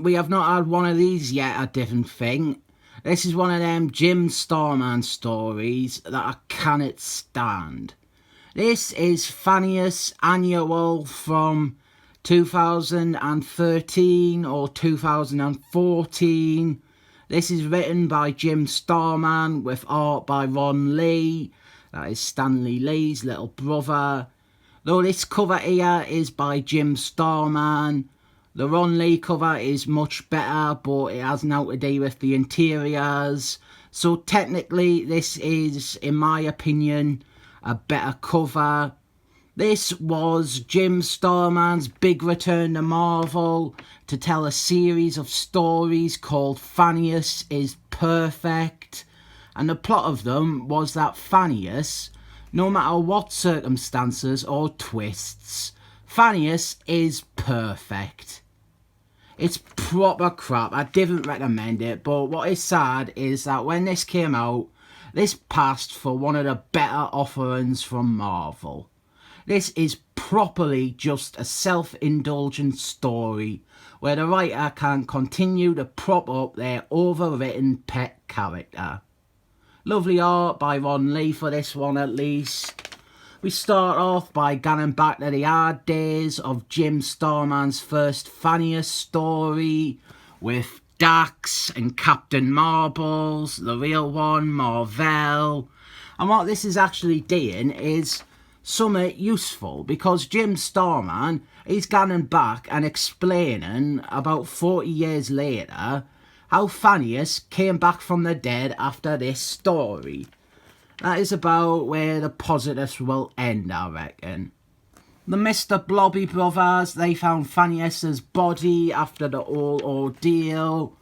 we have not had one of these yet, I didn't think. This is one of them Jim Starman stories that I cannot stand. This is Thanos Annual from 2013 or 2014. This is written by Jim Starman with art by Ron Lee. That is Stanley Lee's little brother. Though this cover here is by Jim Starman, the Ron Lee cover is much better, but it has now to do with the interiors. So technically this is, in my opinion, a better cover. This was Jim Starman's big return to Marvel to tell a series of stories called Thanos is Perfect. And the plot of them was that Thanos, no matter what circumstances or twists, Thanos is perfect. It's proper crap. I didn't recommend it, but what is sad is that when this came out, this passed for one of the better offerings from Marvel. This is properly just a self-indulgent story where the writer can continue to prop up their overwritten pet character. Lovely art by Ron Lee for this one at least. We start off by going back to the hard days of Jim Starman's first Thanos story with Dax and Captain Marbles, the real one, mar-vell. And what this is actually doing is something useful, because Jim Starman is going back and explaining about 40 years later how Thanos came back from the dead after this story. That is about where the positives will end, I reckon. The Mr. Blobby brothers, they found Thanos' body after the whole ordeal,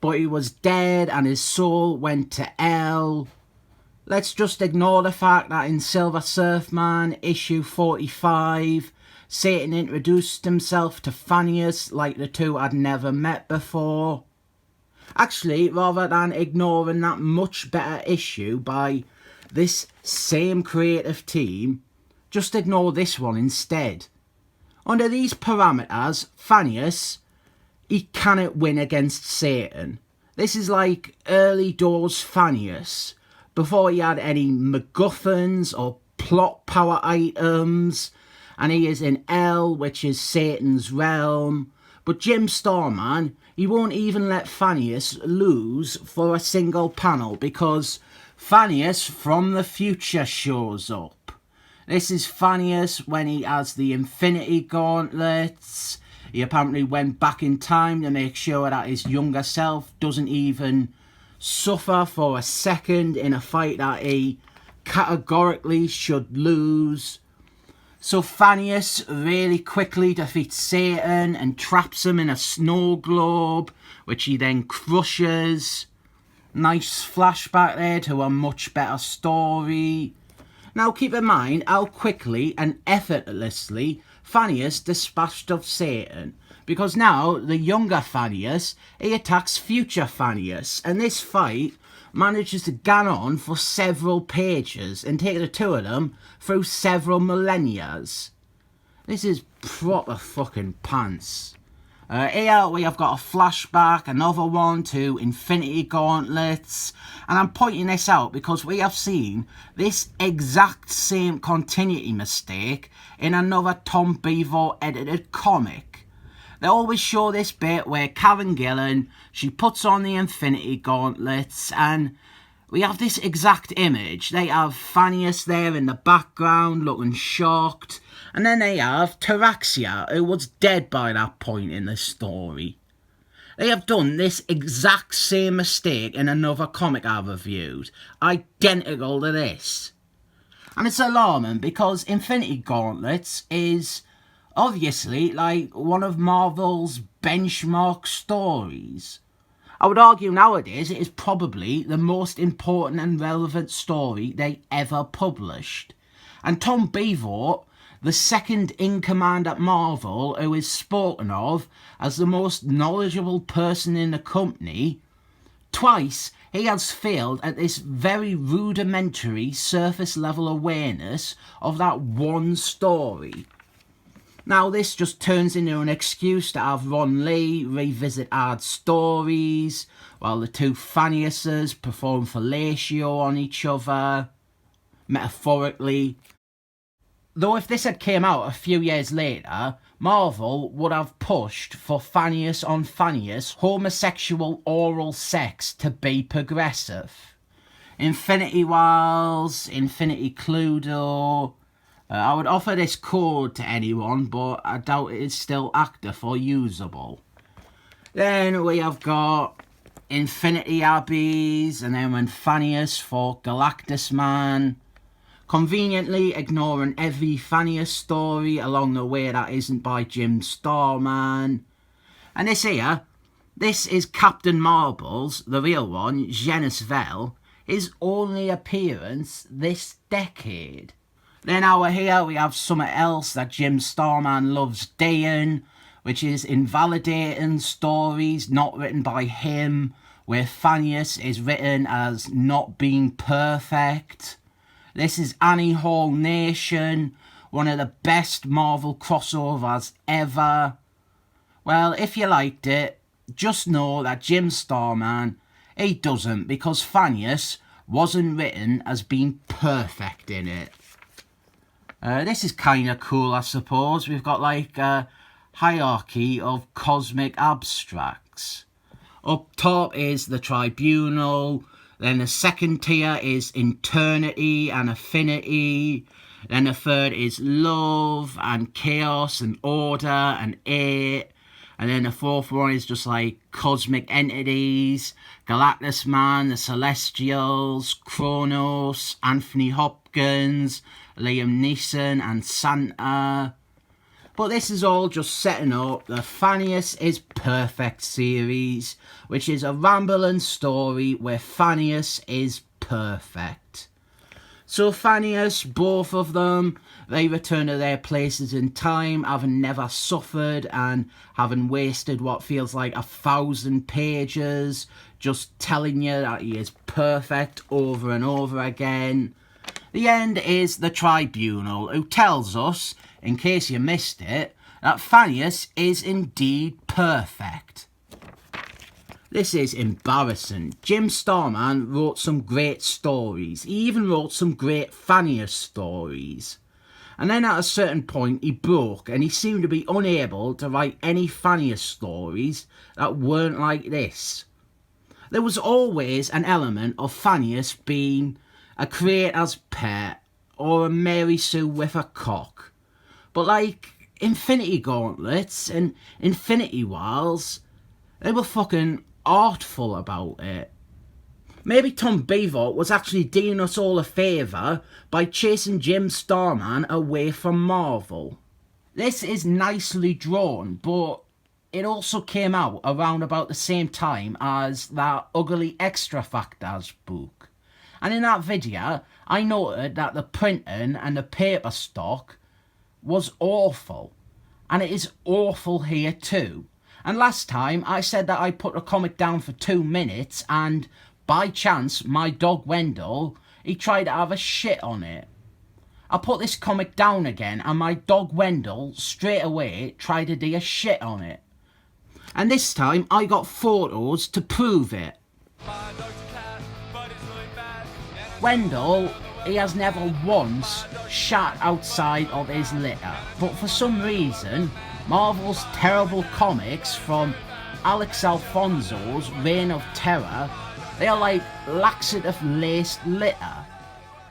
but he was dead and his soul went to hell. Let's just ignore the fact that in Silver Surfman issue 45, Satan introduced himself to Thanos like the two had never met before. Actually, rather than ignoring that much better issue by this same creative team, just ignore this one instead. Under these parameters, Thanos, he cannot win against Satan. This is like early doors Thanos, before he had any MacGuffins or plot power items, and he is in hell, which is Satan's realm. But Jim Starman, he won't even let Thanos lose for a single panel, because Thanos from the future shows up. This is Thanos when he has the Infinity Gauntlets. He apparently went back in time to make sure that his younger self doesn't even suffer for a second in a fight that he categorically should lose. So Thanos really quickly defeats Satan and traps him in a snow globe, which he then crushes. Nice flashback there to a much better story. Now keep in mind how quickly and effortlessly Thanos dispatched of Satan, because now the younger Thanos, he attacks future Thanos, and this fight manages to go on for several pages and take the two of them through several millennia. This is proper fucking pants. Here we have got a flashback, another one to Infinity Gauntlets, and I'm pointing this out because we have seen this exact same continuity mistake in another Tom Beaver edited comic. They always show this bit where Karen Gillan, she puts on the Infinity Gauntlets, and we have this exact image. They have Thanos there in the background looking shocked, and then they have Taraxia, who was dead by that point in the story. They have done this exact same mistake in another comic I've reviewed, identical to this. And it's alarming because Infinity Gauntlets is obviously like one of Marvel's benchmark stories. I would argue nowadays it is probably the most important and relevant story they ever published. And Tom Beaver, the second in command at Marvel, who is spoken of as the most knowledgeable person in the company, twice he has failed at this very rudimentary surface level awareness of that one story. Now this just turns into an excuse to have Ron Lee revisit hard stories while the two Thaniuses perform fellatio on each other, metaphorically. Though if this had came out a few years later, Marvel would have pushed for Thanius on Thanius homosexual oral sex to be progressive. Infinity Wars, Infinity Cluedo. I would offer this code to anyone, but I doubt it is still active or usable. Then we have got Infinity Abbeys, and then when Thanius fought Galactus Man. Conveniently ignoring every Thanius story along the way that isn't by Jim Starman. And this here, this is Captain Marvel's, the real one, genis-vell, his only appearance this decade. Then over here we have something else that Jim Starman loves doing, which is invalidating stories not written by him, where Thanius is written as not being perfect. This is Annie Hall Nation, one of the best Marvel crossovers ever. Well, if you liked it, just know that Jim Starman, he doesn't, because Thanius wasn't written as being perfect in it. This is kind of cool, I suppose. We've got like a hierarchy of cosmic abstracts. Up top is the Tribunal. Then the second tier is eternity and affinity. Then the third is love and chaos and order and it. And then the fourth one is just like cosmic entities. Galactus Man, the Celestials, Kronos, Anthony Hopkins, Liam Neeson and Santa. But this is all just setting up the Thanius is Perfect series, which is a rambling story where Thanius is perfect. So Thanius, both of them, they return to their places in time, having never suffered and having wasted what feels like 1,000 pages just telling you that he is perfect over and over again. The end is the Tribunal, who tells us, in case you missed it, that Thanius is indeed perfect. This is embarrassing. Jim Starman wrote some great stories. He even wrote some great Thanius stories. And then at a certain point he broke and he seemed to be unable to write any Thanius stories that weren't like this. There was always an element of Thanius being a creator's pet or a Mary Sue with a cock. But like Infinity Gauntlets and Infinity Wars, they were fucking artful about it. Maybe Tom Beaver was actually doing us all a favour by chasing Jim Starman away from Marvel. This is nicely drawn, but it also came out around about the same time as that Ugly Extra Factors book. And in that video, I noted that the printing and the paper stock was awful. And it is awful here too. And last time I said that I put the comic down for 2 minutes and by chance my dog Wendell, he tried to have a shit on it. I put this comic down again and my dog Wendell straight away tried to do a shit on it. And this time I got photos to prove it. Wendell, he has never once shat outside of his litter, but for some reason Marvel's terrible comics from Alex Alfonso's Reign of Terror, they are like laxative laced litter.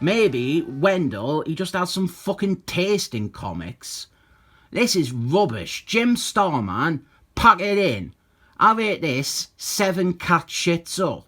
Maybe Wendell, he just has some fucking taste in comics. This is rubbish. Jim Starman, pack it in. I rate this 7 cat shits up.